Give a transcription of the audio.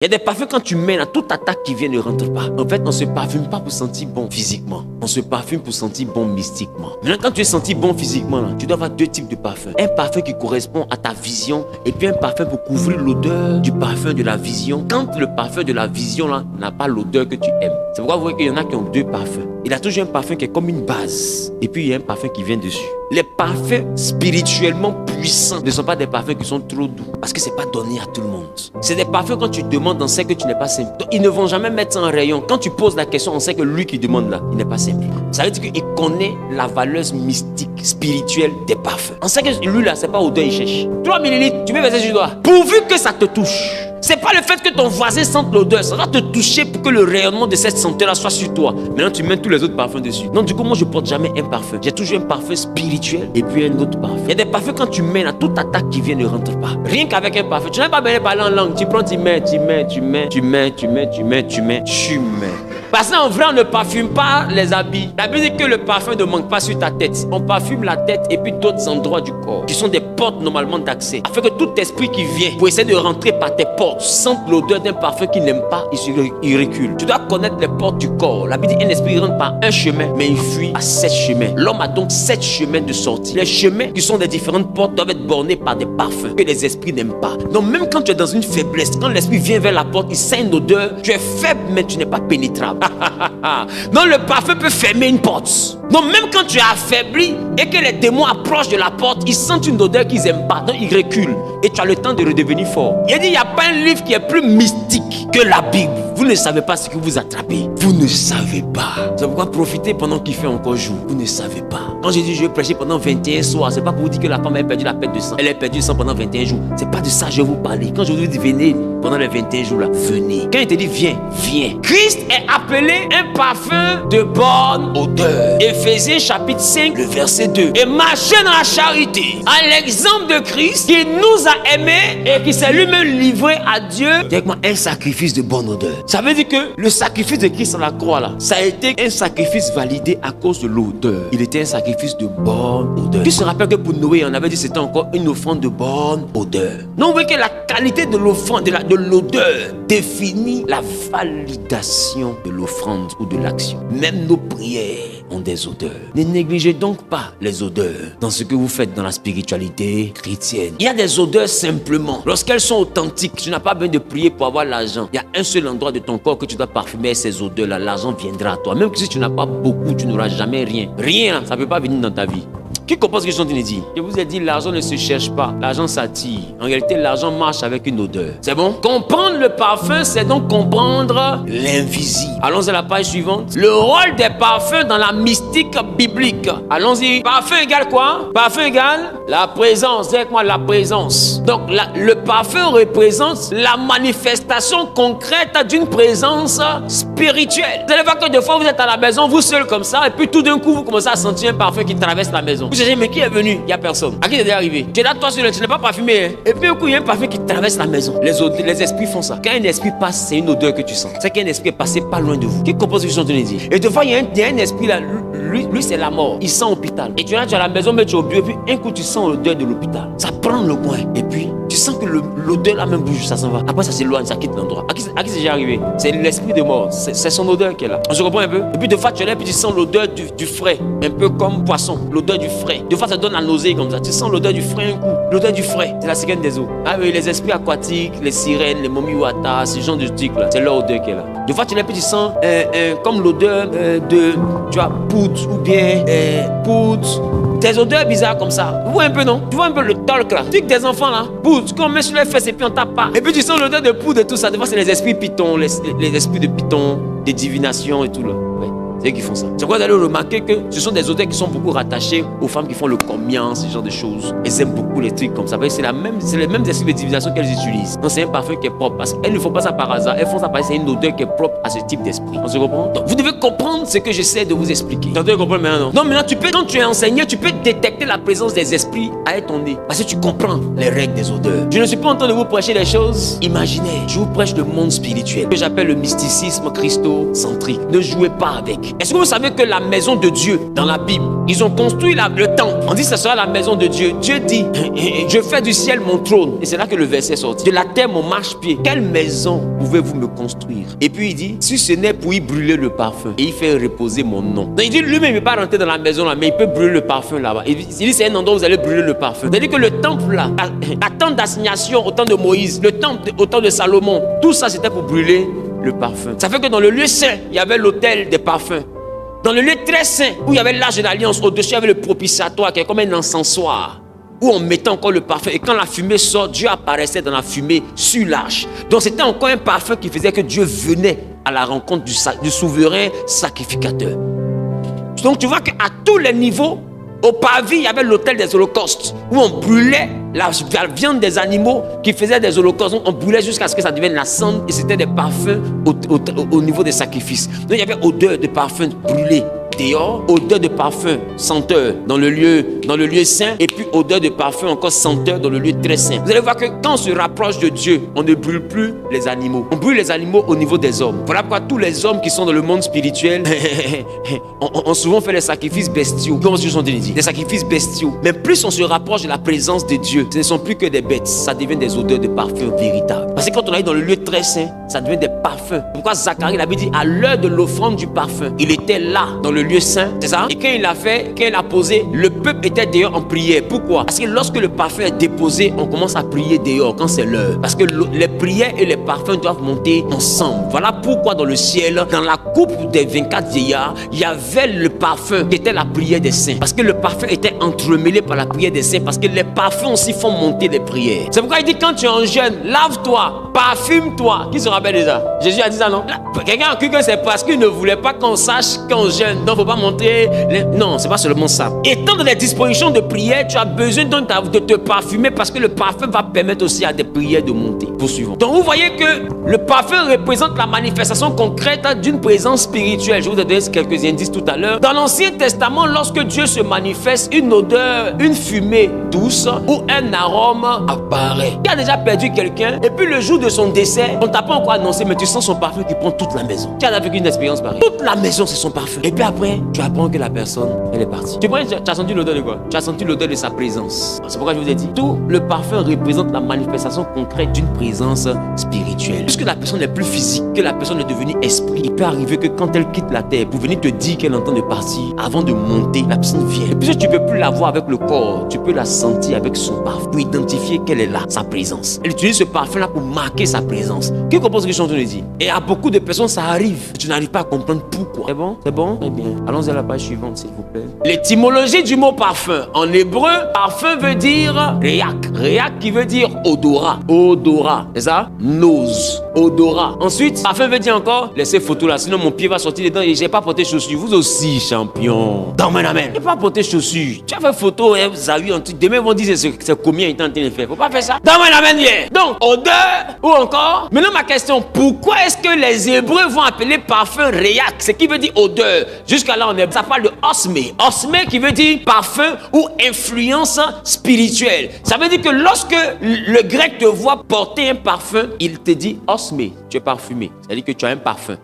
Il y a des parfums quand tu mets là, toute attaque qui vient ne rentre pas. En fait, on se parfume pas pour sentir bon physiquement. On se parfume pour sentir bon mystiquement. Maintenant, quand tu es senti bon physiquement, là, tu dois avoir deux types de parfums. Un parfum qui correspond à ta vision et puis un parfum pour couvrir l'odeur du parfum de la vision. Quand le parfum de la vision là n'a pas l'odeur que tu aimes. C'est pourquoi vous voyez qu'il y en a qui ont deux parfums. Il a toujours un parfum qui est comme une base. Et puis il y a un parfum qui vient dessus. Les parfums spirituellement puissants ne sont pas des parfums qui sont trop doux. Parce que c'est pas donné à tout le monde. C'est des parfums quand tu demandes, on sait que tu n'es pas simple. Donc, ils ne vont jamais mettre ça en rayon. Quand tu poses la question, on sait que lui qui demande là, il n'est pas simple. Ça veut dire qu'il connaît la valeur mystique, spirituelle des parfums. On sait que lui là, c'est pas odeur il cherche. 3 millilitres, tu peux verser sur toi. Pourvu que ça te touche. C'est pas le fait que ton voisin sente l'odeur, ça va te toucher pour que le rayonnement de cette senteur-là soit sur toi. Maintenant, tu mets tous les autres parfums dessus. Non, du coup, moi, je porte jamais un parfum. J'ai toujours un parfum spirituel et puis un autre parfum. Il y a des parfums quand tu mets là, toute attaque qui vient ne rentre pas. Rien qu'avec un parfum, tu n'as pas besoin de parler en langue. Tu prends, tu mets. Parce qu'en vrai, on ne parfume pas les habits. La Bible dit que le parfum ne manque pas sur ta tête. On parfume la tête et puis d'autres endroits du corps qui sont des portes normalement d'accès. Afin que tout esprit qui vient pour essayer de rentrer par tes portes sente l'odeur d'un parfum qu'il n'aime pas, il recule. Tu dois connaître les portes du corps. La Bible dit qu'un esprit rentre par un chemin, mais il fuit à 7 chemins. L'homme a donc 7 chemins de sortie. Les chemins qui sont des différentes portes doivent être bornés par des parfums que les esprits n'aiment pas. Donc même quand tu es dans une faiblesse, quand l'esprit vient vers la porte, il sent une odeur, tu es faible mais tu n'es pas pénétrable. Donc le parfum peut fermer une porte. Donc même quand tu es affaibli et que les démons approchent de la porte, ils sentent une odeur qu'ils n'aiment pas. Donc ils reculent et tu as le temps de redevenir fort. Il a dit, il n'y a pas un livre qui est plus mystique que la Bible. Vous ne savez pas ce que vous attrapez. Vous ne savez pas. C'est pourquoi profitez pendant qu'il fait encore jour. Vous ne savez pas. Quand j'ai dit je vais prêcher pendant 21 soirs, c'est pas pour vous dire que la femme a perdu la perte de sang. Elle a perdu le sang pendant 21 jours. C'est pas de ça que je vais vous parler. Quand je vous dis venez pendant les 21 jours là, venez. Quand il te dit viens, viens. Christ est appelé un parfum de bonne odeur. Éphésiens chapitre 5, le verset 2. Et marcher dans la charité, à l'exemple de Christ qui nous a aimés et qui s'est lui-même livré à Dieu avec un sacrifice de bonne odeur. Ça veut dire que le sacrifice de Christ à la croix là, ça a été un sacrifice validé à cause de l'odeur. Il était un sacrifice de bonne odeur. Qui se rappelle que pour Noé, on avait dit que c'était encore une offrande de bonne odeur. Donc vous voyez que la qualité de l'offrande, de l'odeur, définit la validation de l'offrande ou de l'action. Même nos prières ont des odeurs. Ne négligez donc pas les odeurs dans ce que vous faites dans la spiritualité chrétienne. Il y a des odeurs simplement. Lorsqu'elles sont authentiques, tu n'as pas besoin de prier pour avoir l'argent. Il y a un seul endroit de ton corps que tu dois parfumer ces odeurs-là. L'argent viendra à toi. Même si tu n'as pas beaucoup, tu n'auras jamais rien. Rien, ça ne peut pas venir dans ta vie. Qui comprend ce que je suis en train de dire? Je vous ai dit, l'argent ne se cherche pas. L'argent s'attire. En réalité, l'argent marche avec une odeur. C'est bon? Comprendre le parfum, c'est donc comprendre l'invisible. Allons à la page suivante. Le rôle des parfums dans la mystique biblique. Allons-y. Parfum égale quoi? Parfum égale la présence. Dis avec moi, la présence. Donc, le parfum représente la manifestation concrète d'une présence spirituelle. Vous allez voir que des fois, vous êtes à la maison, vous seul comme ça, et puis tout d'un coup, vous commencez à sentir un parfum qui traverse la maison. Vous cherchez, mais qui est venu? Il n'y a personne. À qui c'est déjà arrivé? Tu es là, toi, tu n'es pas parfumé. Hein? Et puis, un coup, il y a un parfum qui traverse la maison. Les esprits font ça. Quand un esprit passe, c'est une odeur que tu sens. C'est qu'un esprit est passé pas loin de vous. Qui compose ce que je suis en train de dire? Et des fois, il y a un esprit là, lui c'est la mort. Il sent l'hôpital. Et tu es là, tu es à la maison, mais tu es au bureau, et puis un coup, tu sens l'odeur de l'hôpital. Ça prend le coin. Et puis, tu sens que l'odeur là même bouge, ça s'en va. Après, ça s'éloigne, ça quitte l'endroit. À qui c'est déjà arrivé? C'est l'esprit de mort. C'est son odeur qui est là. On se comprend un peu? Et puis, des fois, tu es là, et puis tu sens l'odeur du frais. Un peu comme poisson. L'odeur du frais. Des fois, ça donne la nausée comme ça. Tu sens l'odeur du frais un coup. L'odeur du frais, c'est la sirène des eaux. Ah oui, les esprits aquatiques, les sirènes, les momiwata, ce genre de trucs là. C'est leur odeur qui est là. Des fois, tu es là, et puis tu sens comme l'odeur de, tu vois, poudre ou bien poudre. Des odeurs bizarres comme ça. Vous voyez un peu, non? Tu vois un peu le talc là. Tu sais que des enfants là, poudre, qu'on met sur les fesses et puis on tape pas. Et puis tu sens l'odeur de poudre et tout ça. Des fois, c'est les esprits python, les esprits de python, des divinations et tout là. Ouais. C'est eux qui font ça. C'est quoi vous allez remarquer que ce sont des odeurs qui sont beaucoup rattachées aux femmes qui font le combien, ce genre de choses. Elles aiment beaucoup les trucs comme ça. C'est les mêmes esprits de divination qu'elles utilisent. Donc c'est un parfum qui est propre. Parce qu'elles ne font pas ça par hasard. Elles font ça parce que c'est une odeur qui est propre à ce type d'esprit. On se comprend? Donc vous devez comprendre ce que j'essaie de vous expliquer. Tu comprends maintenant? Non, maintenant quand tu es enseigné, tu peux détecter la présence des esprits avec ton nez. Parce que tu comprends les règles des odeurs. Je ne suis pas en train de vous prêcher des choses imaginaires. Je vous prêche le monde spirituel que j'appelle le mysticisme christocentrique. Ne jouez pas avec. symbolique. Est-ce que vous savez que la maison de Dieu, dans la Bible, ils ont construit le temple. On dit que ce sera la maison de Dieu. Dieu dit, je fais du ciel mon trône. Et c'est là que le verset est sorti. De la terre mon marchepied. Quelle maison pouvez-vous me construire? Et puis il dit, si ce n'est pour y brûler le parfum, et il fait reposer mon nom. Donc il dit, lui-même, il ne peut pas rentrer dans la maison là, mais il peut brûler le parfum là-bas. Il dit, c'est un endroit où vous allez brûler le parfum. C'est-à-dire que le temple là, la tente d'assignation au temps de Moïse, le temple au temps de Salomon, tout ça c'était pour brûler le parfum. Ça fait que dans le lieu saint, il y avait l'autel des parfums. Dans le lieu très saint, où il y avait l'arche de l'alliance, au-dessus il y avait le propitiatoire qui est comme un encensoir, où on mettait encore le parfum. Et quand la fumée sort, Dieu apparaissait dans la fumée sur l'arche. Donc c'était encore un parfum qui faisait que Dieu venait à la rencontre du souverain sacrificateur. Donc tu vois qu'à tous les niveaux, au parvis, il y avait l'autel des holocaustes, où on brûlait la viande des animaux qui faisaient des holocaustes. On brûlait jusqu'à ce que ça devienne la cendre, et c'était des parfums au niveau des sacrifices. Donc il y avait odeur de parfum brûlé dehors, odeur de parfum, senteur dans le lieu saint, et puis odeur de parfum encore senteur dans le lieu très saint. Vous allez voir que quand on se rapproche de Dieu, on ne brûle plus les animaux. On brûle les animaux au niveau des hommes. Voilà pourquoi tous les hommes qui sont dans le monde spirituel ont souvent fait les sacrifices bestiaux. Comme je suis en train de dire, des sacrifices bestiaux. Mais plus on se rapproche de la présence de Dieu, ce ne sont plus que des bêtes, ça devient des odeurs de parfum véritables. Parce que quand on arrive dans le lieu très saint, ça devient des parfums. Pourquoi Zacharie, il avait dit, à l'heure de l'offrande du parfum, il était là dans le lieu saint, c'est ça? Et quand il a posé, le peuple était dehors en prière. Pourquoi? Parce que lorsque le parfum est déposé, on commence à prier dehors quand c'est l'heure. Parce que les prières et les parfums doivent monter ensemble. Voilà pourquoi dans le ciel, dans la coupe des 24 vieillards, il y avait le parfum qui était la prière des saints. Parce que le parfum était entremêlé par la prière des saints. Parce que les parfums aussi font monter les prières. C'est pourquoi il dit, quand tu es en jeûne, lave-toi, parfume-toi. Qui se rappelle de ça? Jésus a dit ça, non? Quelqu'un a cru que c'est parce qu'il ne voulait pas qu'on sache qu'on jeûne. Donc, il ne faut pas montrer. Non, c'est pas seulement ça. Étant dans les dispositions de prière, tu as besoin donc de te parfumer parce que le parfum va permettre aussi à des prières de monter. Poursuivons. Donc, vous voyez que le parfum représente la manifestation concrète d'une présence spirituelle. Je vous ai donné quelques indices tout à l'heure. Dans l'Ancien Testament, lorsque Dieu se manifeste, une odeur, une fumée douce ou un arôme apparaît. Qui a déjà perdu quelqu'un et puis le jour de son décès, on t'a pas encore annoncé, mais tu sens son parfum qui prend toute la maison. Qui a vécu une expérience pareille? Toute la maison, c'est son parfum. Et puis après, tu apprends que la personne, elle est partie. Tu as senti l'odeur de quoi? Tu as senti l'odeur de sa présence. C'est pourquoi je vous ai dit, tout le parfum représente la manifestation concrète d'une présence spirituelle. Puisque la personne n'est plus physique, que la personne est devenue esprit, il peut arriver que quand elle quitte la terre, pour venir te dire qu'elle entend de partir, avant de monter, la personne vient. Et puisque tu ne peux plus la voir avec le corps, tu peux la sentir avec son parfum, pour identifier qu'elle est là, sa présence. Elle utilise ce parfum-là pour marquer sa présence. Qui comprend ce que je suis en train de dire? Et à beaucoup de personnes, ça arrive. Tu n'arrives pas à comprendre pourquoi. C'est bon? C'est bon? Très bien. Allons à la page suivante, s'il vous plaît. L'étymologie du mot parfum. En hébreu, parfum veut dire réac. Réac qui veut dire odorat. Odorat. C'est ça? Nose. Odorat. Ensuite, parfum veut dire encore, laissez photo là, sinon mon pied va sortir dedans et j'ai pas porté chaussures. Vous aussi, champion. Amen, amen. J'ai pas porté chaussures. Tu as fait photo, hein, vous avez eu un truc. Demain, ils vont dire c'est combien il est en train de faire. Faut pas faire ça. Amen, amen, bien. Donc, odeur ou encore. Maintenant, ma question, pourquoi est-ce que les Hébreux vont appeler parfum réac? Ce qui veut dire odeur. Jusqu'à là, ça parle de osmé. Osmé qui veut dire parfum ou influence spirituelle. Ça veut dire que lorsque le grec te voit porter un parfum, il te dit osmé. Tu es parfumé. C'est-à-dire que tu as un parfum.